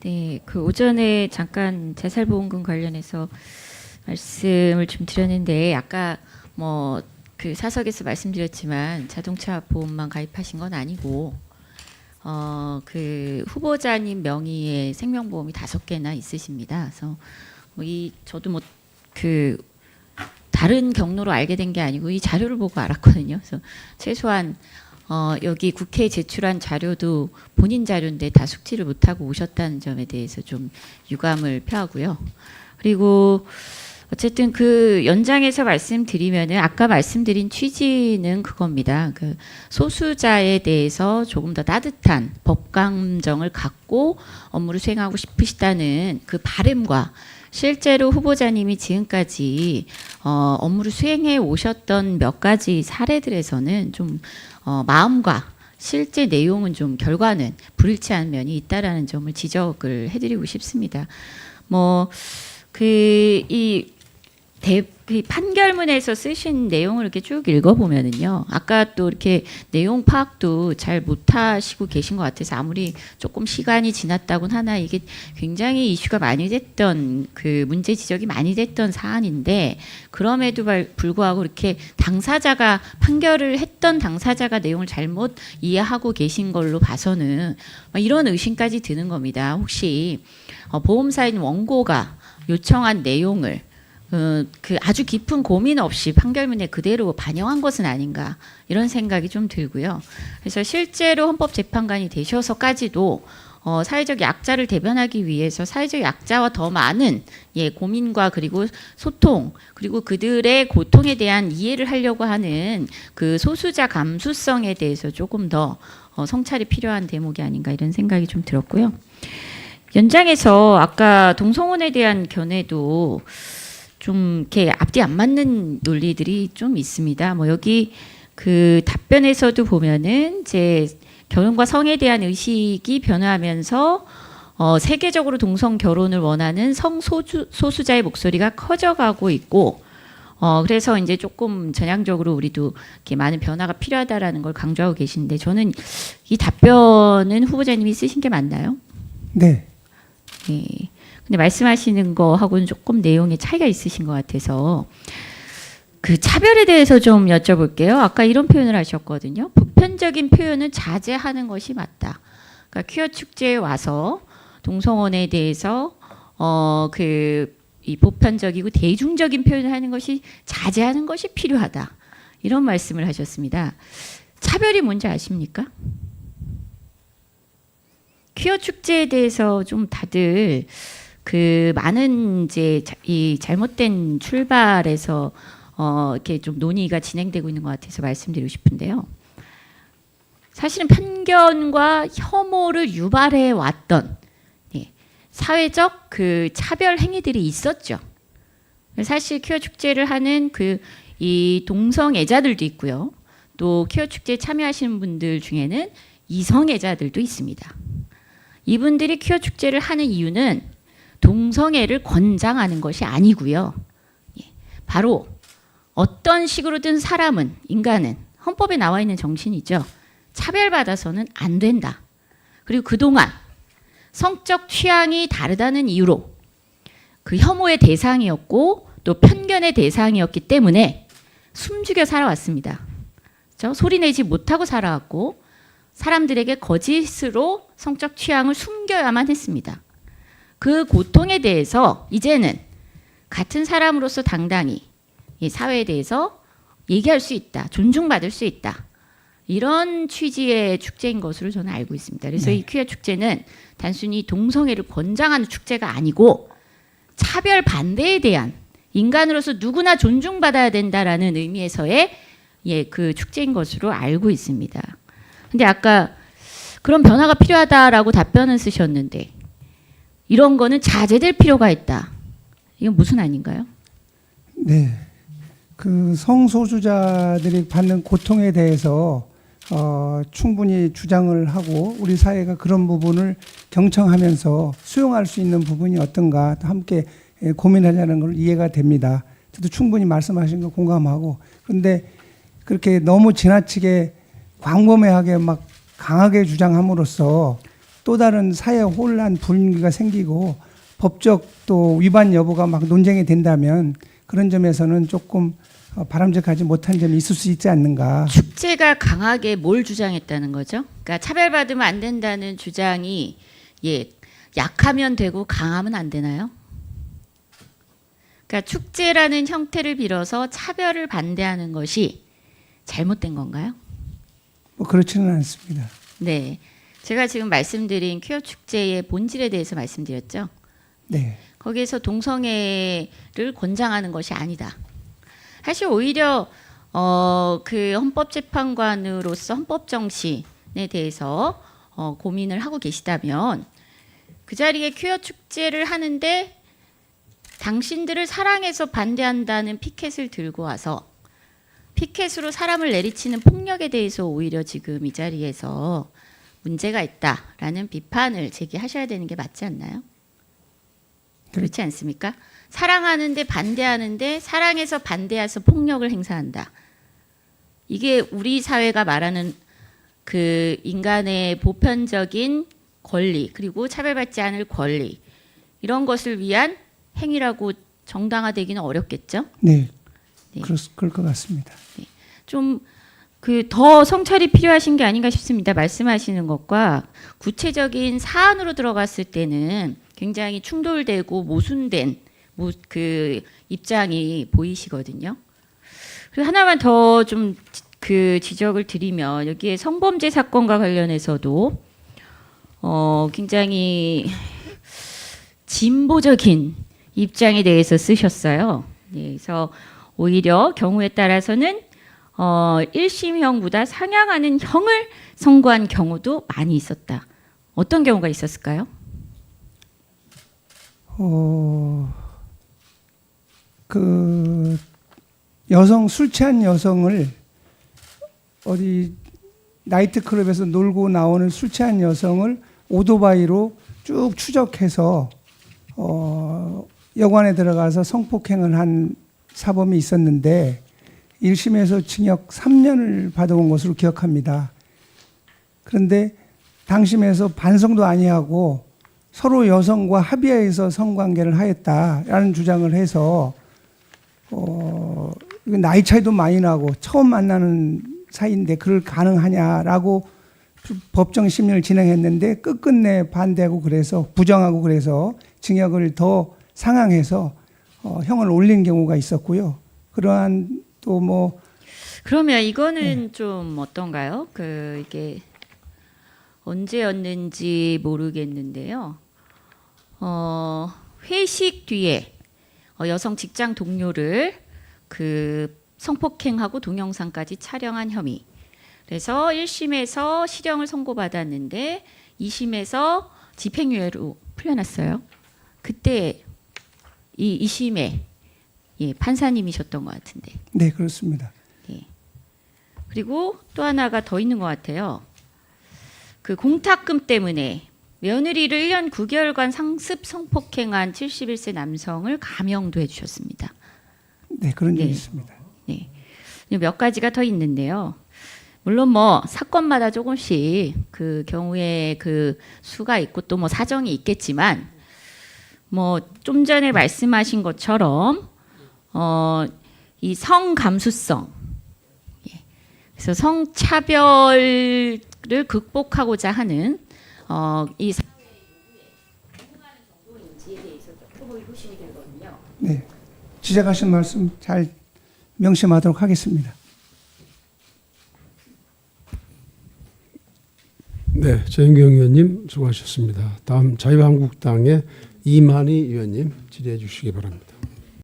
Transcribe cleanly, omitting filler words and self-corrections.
네, 그 오전에 잠깐 자살보험금 관련해서 말씀을 좀 드렸는데 아까 뭐 그 사석에서 말씀드렸지만 자동차 보험만 가입하신 건 아니고 그 후보자님 명의의 생명보험이 5개나 있으십니다. 그래서 뭐 저도 뭐 그 다른 경로로 알게 된 게 아니고 이 자료를 보고 알았거든요. 그래서 최소한 여기 국회에 제출한 자료도 본인 자료인데 다 숙지를 못하고 오셨다는 점에 대해서 좀 유감을 표하고요. 그리고 어쨌든 그 연장해서 말씀드리면은 아까 말씀드린 취지는 그겁니다. 그 소수자에 대해서 조금 더 따뜻한 법 감정을 갖고 업무를 수행하고 싶으시다는 그 바람과 실제로 후보자님이 지금까지 업무를 수행해 오셨던 몇 가지 사례들에서는 좀 마음과 실제 내용은 좀 결과는 불일치한 면이 있다라는 점을 지적을 해드리고 싶습니다. 이 판결문에서 쓰신 내용을 이렇게 쭉 읽어보면은요. 아까 또 이렇게 내용 파악도 잘 못하시고 계신 것 같아서 아무리 조금 시간이 지났다곤 하나 이게 굉장히 이슈가 많이 됐던 그 문제 지적이 많이 됐던 사안인데 그럼에도 불구하고 이렇게 당사자가 판결을 했던 당사자가 내용을 잘못 이해하고 계신 걸로 봐서는 이런 의심까지 드는 겁니다. 혹시 보험사인 원고가 요청한 내용을 그 아주 깊은 고민 없이 판결문에 그대로 반영한 것은 아닌가 이런 생각이 좀 들고요. 그래서 실제로 헌법재판관이 되셔서까지도 사회적 약자를 대변하기 위해서 사회적 약자와 더 많은 고민과 그리고 소통 그리고 그들의 고통에 대한 이해를 하려고 하는 그 소수자 감수성에 대해서 조금 더 성찰이 필요한 대목이 아닌가 이런 생각이 좀 들었고요. 연장해서 아까 동성혼에 대한 견해도 좀 이렇게 앞뒤 안 맞는 논리들이 좀 있습니다. 뭐 여기 그 답변에서도 보면은 이제 결혼과 성에 대한 의식이 변화하면서 세계적으로 동성 결혼을 원하는 성소수자의 목소리가 커져가고 있고 그래서 이제 조금 전향적으로 우리도 이렇게 많은 변화가 필요하다라는 걸 강조하고 계신데 저는 이 답변은 후보자님이 쓰신 게 맞나요? 네. 예. 근데 말씀하시는 거하고는 조금 내용의 차이가 있으신 것 같아서 그 차별에 대해서 좀 여쭤볼게요. 아까 이런 표현을 하셨거든요. 보편적인 표현은 자제하는 것이 맞다. 그러니까 퀴어 축제에 와서 동성혼에 대해서 이 보편적이고 대중적인 표현을 하는 것이 자제하는 것이 필요하다. 이런 말씀을 하셨습니다. 차별이 뭔지 아십니까? 퀴어 축제에 대해서 좀 다들 그 많은 이제 이 잘못된 출발에서 이렇게 좀 논의가 진행되고 있는 것 같아서 말씀드리고 싶은데요. 사실은 편견과 혐오를 유발해 왔던 사회적 그 차별 행위들이 있었죠. 사실 퀴어 축제를 하는 이 동성애자들도 있고요. 또 퀴어 축제에 참여하시는 분들 중에는 이성애자들도 있습니다. 이분들이 퀴어 축제를 하는 이유는 동성애를 권장하는 것이 아니고요. 바로 어떤 식으로든 사람은 인간은 헌법에 나와 있는 정신이죠. 차별받아서는 안 된다. 그리고 그동안 성적 취향이 다르다는 이유로 그 혐오의 대상이었고 또 편견의 대상이었기 때문에 숨죽여 살아왔습니다. 그렇죠? 소리내지 못하고 살아왔고 사람들에게 거짓으로 성적 취향을 숨겨야만 했습니다. 그 고통에 대해서 이제는 같은 사람으로서 당당히 이 사회에 대해서 얘기할 수 있다. 존중받을 수 있다. 이런 취지의 축제인 것으로 저는 알고 있습니다. 그래서 이 퀴어 축제는 단순히 동성애를 권장하는 축제가 아니고 차별 반대에 대한 인간으로서 누구나 존중받아야 된다라는 의미에서의 그 축제인 것으로 알고 있습니다. 근데 아까 그런 변화가 필요하다라고 답변을 쓰셨는데 이런 거는 자제될 필요가 있다. 이건 무슨 아닌가요? 네. 그 성소수자들이 받는 고통에 대해서 충분히 주장을 하고 우리 사회가 그런 부분을 경청하면서 수용할 수 있는 부분이 어떤가 함께 고민하자는 걸 이해가 됩니다. 저도 충분히 말씀하신 거 공감하고 그런데 그렇게 너무 지나치게 광범위하게 막 강하게 주장함으로써 또 다른 사회 혼란 분위기가 생기고 법적 또 위반 여부가 막 논쟁이 된다면 그런 점에서는 조금 바람직하지 못한 점이 있을 수 있지 않는가. 축제가 강하게 뭘 주장했다는 거죠? 그러니까 차별받으면 안 된다는 주장이 약하면 되고 강하면 안 되나요? 그러니까 축제라는 형태를 빌어서 차별을 반대하는 것이 잘못된 건가요? 뭐 그렇지는 않습니다. 네. 제가 지금 말씀드린 퀴어 축제의 본질에 대해서 말씀드렸죠. 네. 거기에서 동성애를 권장하는 것이 아니다. 사실 오히려 그 헌법재판관으로서 헌법 정신에 대해서 고민을 하고 계시다면 그 자리에 퀴어 축제를 하는데 당신들을 사랑해서 반대한다는 피켓을 들고 와서 피켓으로 사람을 내리치는 폭력에 대해서 오히려 지금 이 자리에서 문제가 있다라는 비판을 제기하셔야 되는 게 맞지 않나요? 그렇지 않습니까? 사랑하는데 반대하는데 사랑해서 반대해서 폭력을 행사한다. 이게 우리 사회가 말하는 그 인간의 보편적인 권리 그리고 차별받지 않을 권리 이런 것을 위한 행위라고 정당화되기는 어렵겠죠? 네. 네. 그럴 것 같습니다. 좀 그 더 성찰이 필요하신 게 아닌가 싶습니다. 말씀하시는 것과 구체적인 사안으로 들어갔을 때는 굉장히 충돌되고 모순된 그 입장이 보이시거든요. 그리고 하나만 더 좀 그 지적을 드리면 여기에 성범죄 사건과 관련해서도 굉장히 진보적인 입장에 대해서 쓰셨어요. 네, 그래서 오히려 경우에 따라서는 1심형보다 상향하는 형을 선고한 경우도 많이 있었다. 어떤 경우가 있었을까요? 그 술 취한 여성을 어디 나이트클럽에서 놀고 나오는 술 취한 여성을 오토바이로 쭉 추적해서 여관에 들어가서 성폭행을 한 사범이 있었는데 1심에서 징역 3년을 받아온 것으로 기억합니다. 그런데 당심에서 반성도 아니하고 서로 여성과 합의해서 성관계를 하였다라는 주장을 해서 나이 차이도 많이 나고 처음 만나는 사이인데 그걸 가능하냐라고 법정 심리를 진행했는데 끝끝내 반대하고 그래서 부정하고 그래서 징역을 더 상향해서 형을 올린 경우가 있었고요. 그러한 또 뭐 그러면 이거는 좀 어떤가요? 이게 언제였는지 모르겠는데요. 회식 뒤에 여성 직장 동료를 그 성폭행하고 동영상까지 촬영한 혐의. 그래서 1심에서 실형을 선고받았는데 2심에서 집행유예로 풀려났어요. 그때 이 2심에 판사님이셨던 것 같은데. 네, 그렇습니다. 그리고 또 하나가 더 있는 것 같아요. 그 공탁금 때문에 며느리를 1년 9개월간 상습 성폭행한 71세 남성을 감형도 해주셨습니다. 네, 그런 적이 있습니다. 네, 몇 가지가 더 있는데요. 물론 뭐 사건마다 조금씩 그 경우에 그 수가 있고 또 뭐 사정이 있겠지만 뭐 좀 전에 말씀하신 것처럼 이 성감수성, 그래서 성차별을 극복하고자 하는 이 사회의 요구에 부응하는 정도인지에 대해서 좀 의구심이 들거든요. 네, 지적하신 말씀 잘 명심하도록 하겠습니다. 네, 정인경 의원님 수고하셨습니다. 다음 자유한국당의 이만희 의원님 질의해 주시기 바랍니다.